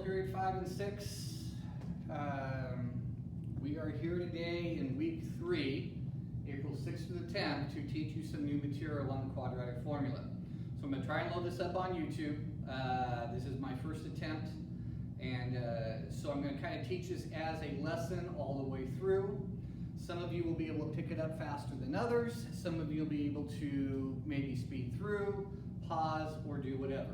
period 5 and 6. We are here today in week 3, April 6th to the 10th, to teach you some new material on the quadratic formula. So I'm going to try and load this up on YouTube. This is my first attempt, and so I'm going to kind of teach this as a lesson all the way through. Some of you will be able to pick it up faster than others. Some of you will be able to maybe speed through, pause, or do whatever.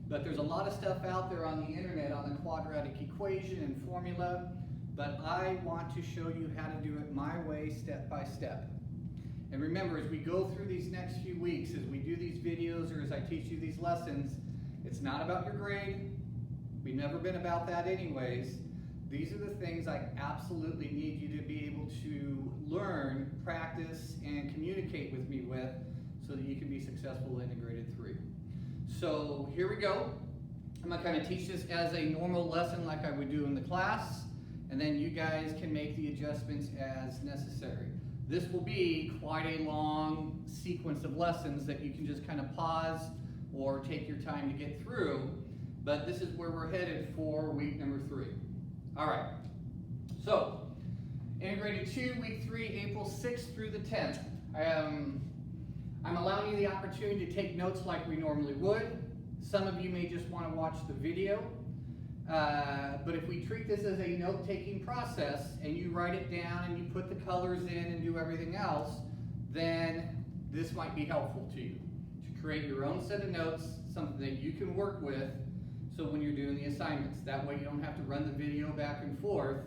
But there's a lot of stuff out there on the internet on the quadratic equation and formula, but I want to show you how to do it my way, step by step. And remember, as we go through these next few weeks, as we do these videos or as I teach you these lessons, it's not about your grade. We've never been about that anyways. These are the things I absolutely need you to be able to learn, practice, and communicate with me with so that you can be successful in integrated 3. So here we go. I'm going to kind of teach this as a normal lesson like I would do in the class, and then you guys can make the adjustments as necessary. This will be quite a long sequence of lessons that you can just kind of pause or take your time to get through, but this is where we're headed for week number 3. All right, so integrated 2, week 3, April 6th through the 10th. I'm allowing you the opportunity to take notes like we normally would. Some of you may just want to watch the video, but if we treat this as a note-taking process and you write it down and you put the colors in and do everything else, then this might be helpful to you to create your own set of notes, something that you can work with. So when you're doing the assignments, that way you don't have to run the video back and forth,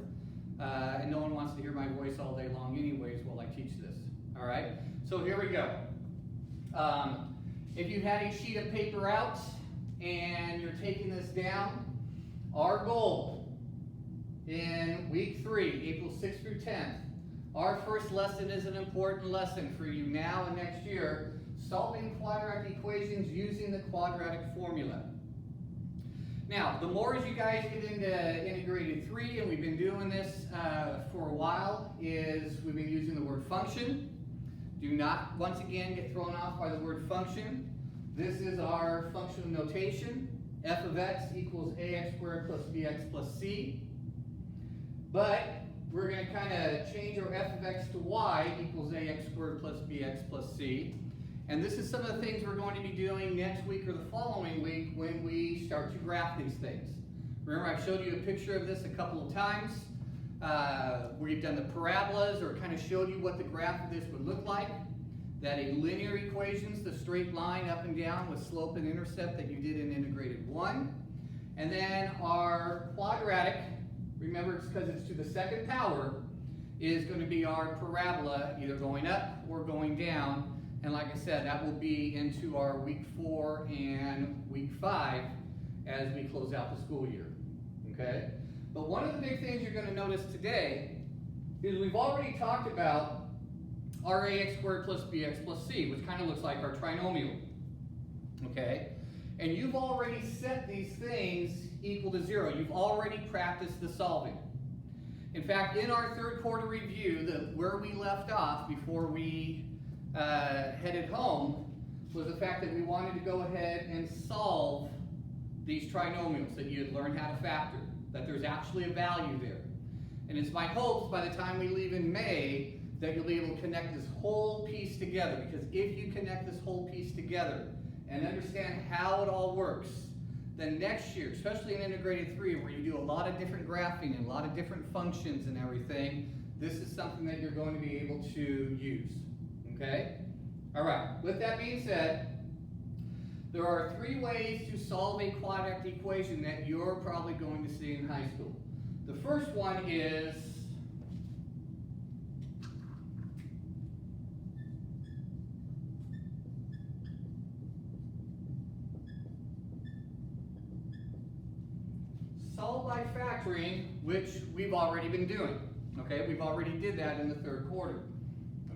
and no one wants to hear my voice all day long anyways while I teach this. All right, so here we go. If you had a sheet of paper out and you're taking this down, our goal in week 3, April 6th through 10th, our first lesson is an important lesson for you now and next year, solving quadratic equations using the quadratic formula. Now, the more as you guys get into integrated 3, and we've been doing this for a while, is we've been using the word function. Do not, once again, get thrown off by the word function. This is our functional notation. F of x equals ax squared plus bx plus c. But we're going to kind of change our f of x to y equals ax squared plus bx plus c. And this is some of the things we're going to be doing next week or the following week when we start to graph these things. Remember, I've showed you a picture of this a couple of times. We've done the parabolas, or kind of showed you what the graph of this would look like. That a linear equation's the straight line up and down with slope and intercept that you did in integrated 1. And then our quadratic, remember it's because it's to the second power, is going to be our parabola either going up or going down. And like I said, that will be into our week 4 and week 5 as we close out the school year. Okay? But one of the big things you're going to notice today is we've already talked about our ax squared plus bx plus c, which kind of looks like our trinomial. Okay? And you've already set these things equal to 0. You've already practiced the solving. In fact, in our third quarter review, where we left off before we headed home was the fact that we wanted to go ahead and solve these trinomials, that you had learned how to factor, that there's actually a value there. And it's my hopes by the time we leave in May that you'll be able to connect this whole piece together, because if you connect this whole piece together and understand how it all works, then next year, especially in integrated 3, where you do a lot of different graphing and a lot of different functions and everything, this is something that you're going to be able to use. Okay? All right. With that being said, there are 3 ways to solve a quadratic equation that you're probably going to see in high school. The first one is solve by factoring, which we've already been doing. Okay? We've already did that in the third quarter.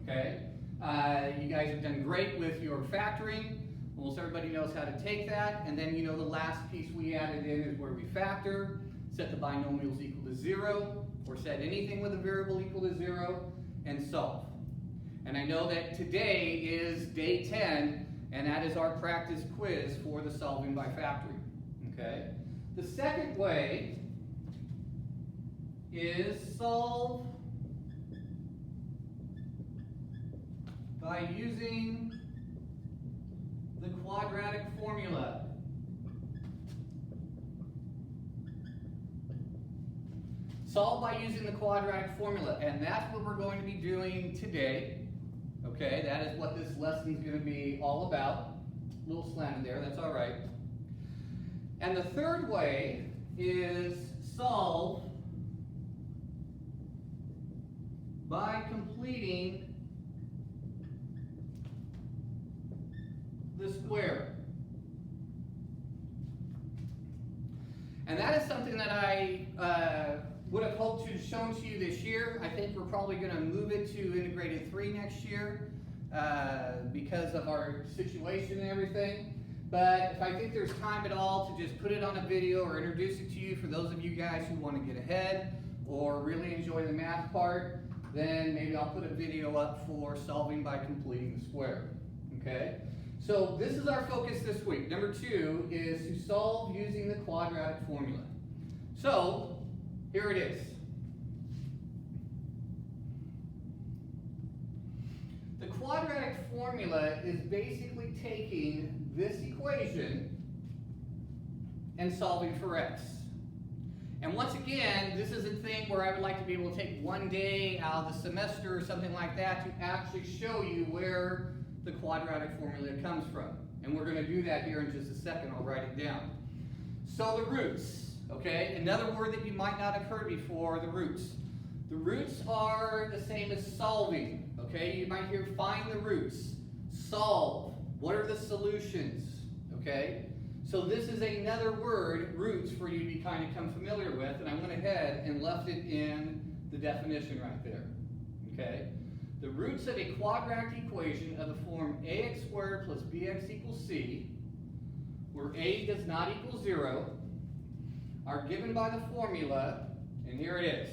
Okay? You guys have done great with your factoring. Almost everybody knows how to take that. And then, you know, the last piece we added in is where we factor, set the binomials equal to 0, or set anything with a variable equal to 0, and solve. And I know that today is day 10, and that is our practice quiz for the solving by factoring. Okay? The second way is solve by using the quadratic formula. Solve by using the quadratic formula, and that's what we're going to be doing today. Okay, that is what this lesson is going to be all about. A little slanted there, that's all right. And the third way is solve by completing the square. And that is something that I would have hoped to have shown to you this year. I think we're probably going to move it to integrated 3 next year because of our situation and everything. But if I think there's time at all to just put it on a video or introduce it to you for those of you guys who want to get ahead or really enjoy the math part, then maybe I'll put a video up for solving by completing the square. Okay? So this is our focus this week. Number 2 is to solve using the quadratic formula. So here it is. The quadratic formula is basically taking this equation and solving for x. And once again, this is a thing where I would like to be able to take one day out of the semester or something like that to actually show you where the quadratic formula comes from. And we're going to do that here in just a second. I'll write it down. So the roots, okay? Another word that you might not have heard before, the roots. The roots are the same as solving, okay? You might hear find the roots, solve. What are the solutions, okay? So this is another word, roots, for you to kind of come familiar with, and I went ahead and left it in the definition right there, okay? The roots of a quadratic equation of the form ax squared plus bx equals c, where a does not equal 0, are given by the formula, and here it is.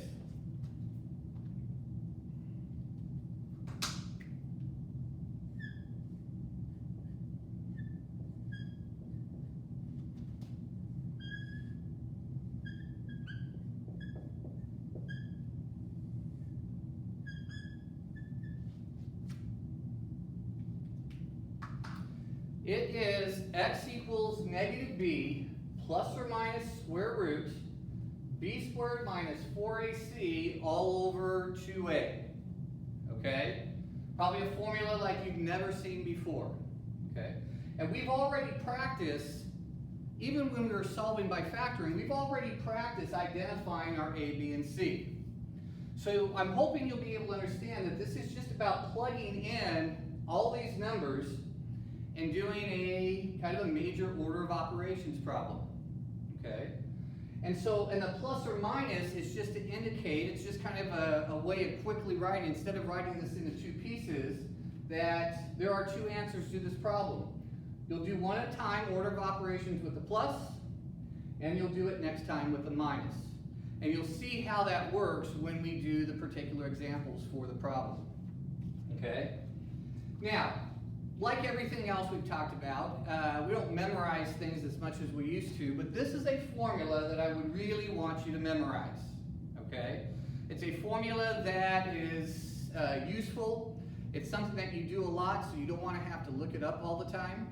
It is x equals negative b plus or minus square root b squared minus 4ac all over 2a. Okay? Probably a formula like you've never seen before. Okay? And we've already practiced, even when we were solving by factoring, we've already practiced identifying our a, b, and c. So I'm hoping you'll be able to understand that this is just about plugging in all these numbers and doing a kind of a major order of operations problem, okay? And so, and the plus or minus is just to indicate, it's just kind of a way of quickly writing, instead of writing this into 2 pieces, that there are 2 answers to this problem. You'll do one at a time, order of operations with the plus, and you'll do it next time with the minus. And you'll see how that works when we do the particular examples for the problem, okay? Now, like everything else we've talked about, we don't memorize things as much as we used to, but this is a formula that I would really want you to memorize, okay? It's a formula that is useful. It's something that you do a lot, so you don't want to have to look it up all the time.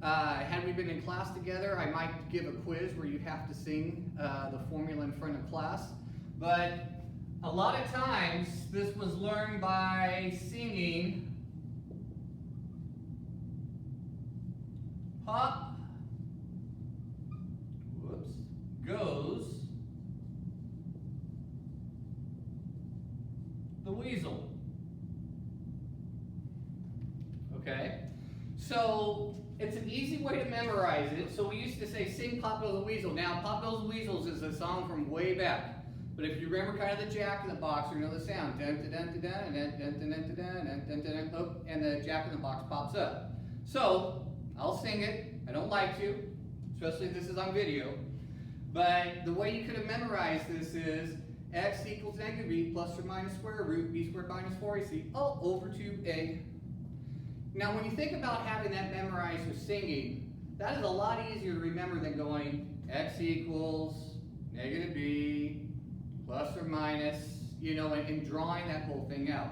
Had we been in class together, I might give a quiz where you have to sing the formula in front of class, but a lot of times this was learned by singing Pop, whoops, goes the weasel. Okay? So it's an easy way to memorize it. So we used to say, sing Pop Goes the Weasel. Now, Pop Goes the Weasels is a song from way back. But if you remember kind of the Jack in the Box, you know the sound. Dun, dun, dun, dun, dun, dun, dun, dun, dun, dun, dun, dun, and the Jack in the Box pops up. So I'll sing it. I don't like to, especially if this is on video. But the way you could have memorized this is x equals negative b plus or minus square root b squared minus 4ac all over 2a. Now when you think about having that memorized or singing, That is a lot easier to remember than going x equals negative b plus or minus, you know, and drawing that whole thing out.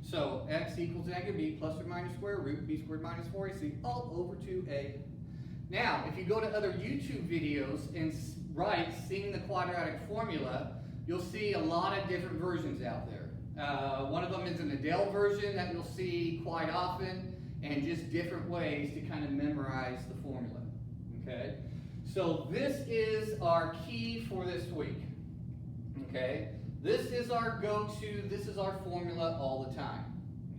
So x equals negative b plus or minus square root b squared minus 4ac all over 2a. Now, if you go to other YouTube videos and write seeing the quadratic formula, you'll see a lot of different versions out there. One of them is an Adele version that you'll see quite often, and just different ways to kind of memorize the formula. Okay? So this is our key for this week. Okay? This is our go-to, this is our formula all the time.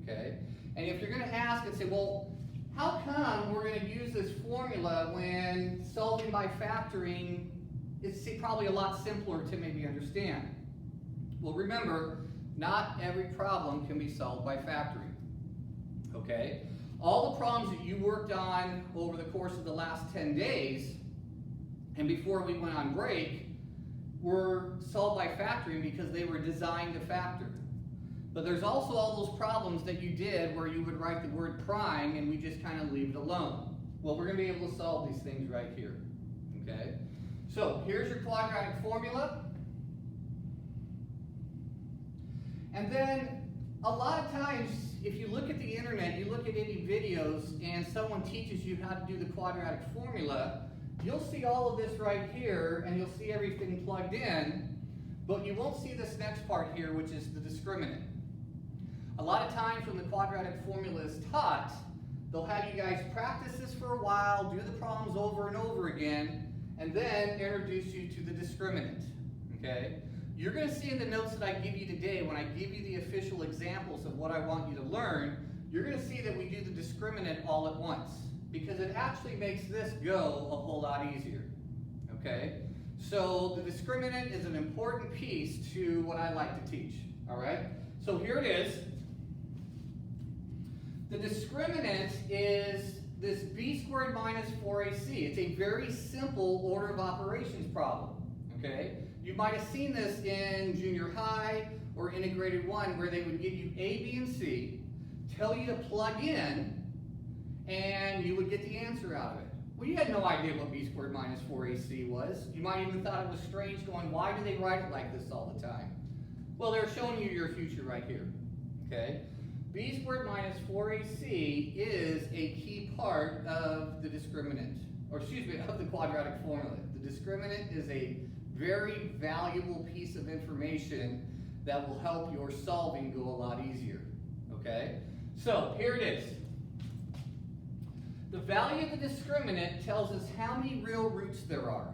Okay? And if you're going to ask and say, well, how come we're going to use this formula when solving by factoring is probably a lot simpler to maybe understand? Well, remember, not every problem can be solved by factoring. Okay? All the problems that you worked on over the course of the last 10 days and before we went on break were solved by factoring because they were designed to factor. But there's also all those problems that you did where you would write the word prime and we just kind of leave it alone. Well, we're going to be able to solve these things right here. Okay? So here's your quadratic formula. And then a lot of times, if you look at the internet, you look at any videos, and someone teaches you how to do the quadratic formula, you'll see all of this right here, and you'll see everything plugged in, but you won't see this next part here, which is the discriminant. A lot of times when the quadratic formula is taught, they'll have you guys practice this for a while, do the problems over and over again, and then introduce you to the discriminant. Okay? You're going to see in the notes that I give you today, when I give you the official examples of what I want you to learn, you're going to see that we do the discriminant all at once, because it actually makes this go a whole lot easier. Okay? So the discriminant is an important piece to what I like to teach. All right? So here it is. The discriminant is this b squared minus 4ac. It's a very simple order of operations problem. Okay? You might have seen this in junior high or integrated 1 where they would give you A, B, and C, tell you to plug in, and you would get the answer out of it. Well, you had no idea what b squared minus 4ac was. You might even thought it was strange going, why do they write it like this all the time? Well, they're showing you your future right here. Okay? B squared minus 4ac is a key part of the discriminant, or excuse me, of the quadratic formula. The discriminant is a very valuable piece of information that will help your solving go a lot easier. Okay? So, here it is. The value of the discriminant tells us how many real roots there are.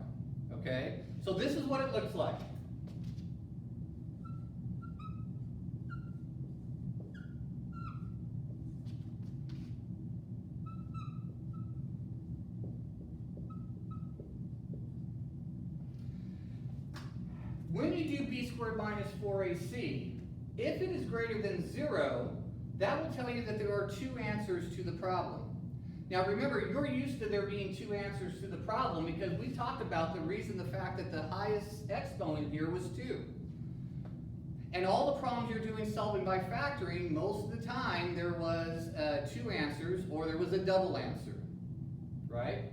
Okay? So this is what it looks like. When you do b squared minus 4ac, if it is greater than 0, that will tell you that there are 2 answers to the problem. Now remember, you're used to there being 2 answers to the problem because we talked about the fact that the highest exponent here was 2. And all the problems you're doing solving by factoring, most of the time there was 2 answers or there was a double answer, right?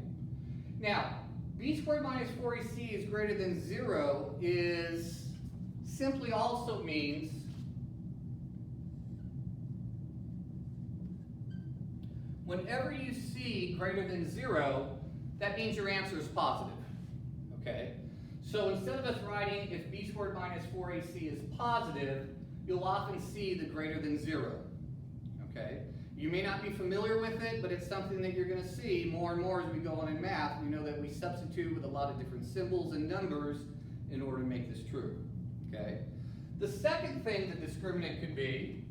Now, b squared minus 4ac is greater than 0 is simply also means whenever you see greater than 0, that means your answer is positive. Okay? So instead of us writing if b squared minus 4ac is positive, you'll often see the greater than 0. Okay? You may not be familiar with it, but it's something that you're going to see more and more as we go on in math. We know that we substitute with a lot of different symbols and numbers in order to make this true. Okay? The second thing the discriminant could be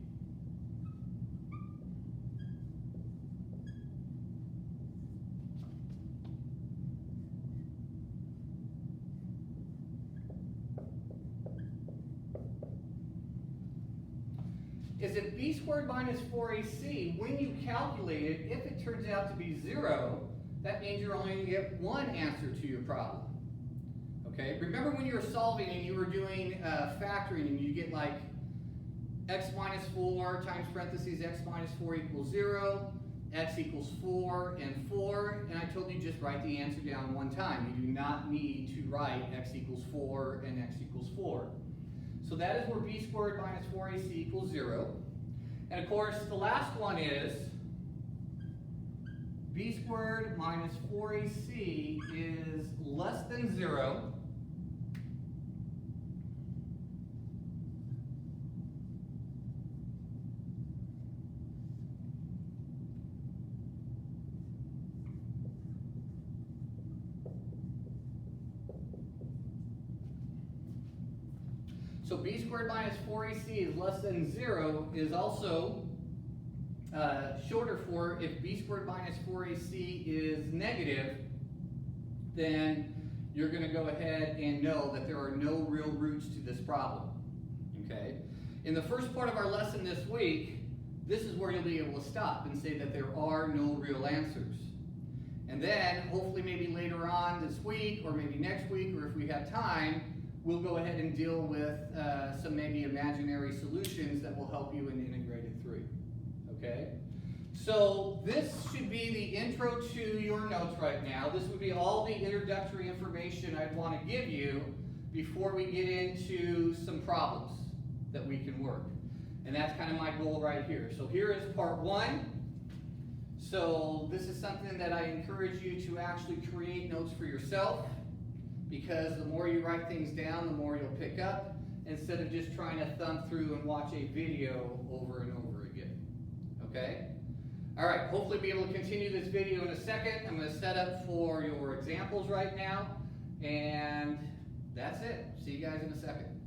is if b squared minus 4ac, when you calculate it, if it turns out to be 0, that means you're only going to get 1 answer to your problem. Okay? Remember when you were solving and you were doing factoring and you get like x minus 4 times parentheses x minus 4 equals 0, x equals 4 and 4, and I told you just write the answer down one time. You do not need to write x equals 4 and x equals 4. So that is where b squared minus 4ac equals 0. And of course, the last one is b squared minus 4ac is less than 0. So b squared minus 4ac is less than 0 is also shorter for if b squared minus 4ac is negative, then you're going to go ahead and know that there are no real roots to this problem. Okay? In the first part of our lesson this week, this is where you'll be able to stop and say that there are no real answers. And then, hopefully maybe later on this week, or maybe next week, or if we have time, we'll go ahead and deal with some maybe imaginary solutions that will help you in integrated 3. Okay? So this should be the intro to your notes right now. This would be all the introductory information I'd want to give you before we get into some problems that we can work. And that's kind of my goal right here. So here is part 1. So this is something that I encourage you to actually create notes for yourself, because the more you write things down, the more you'll pick up, instead of just trying to thumb through and watch a video over and over again. Okay? All right, hopefully be able to continue this video in a second. I'm going to set up for your examples right now, and that's it. See you guys in a second.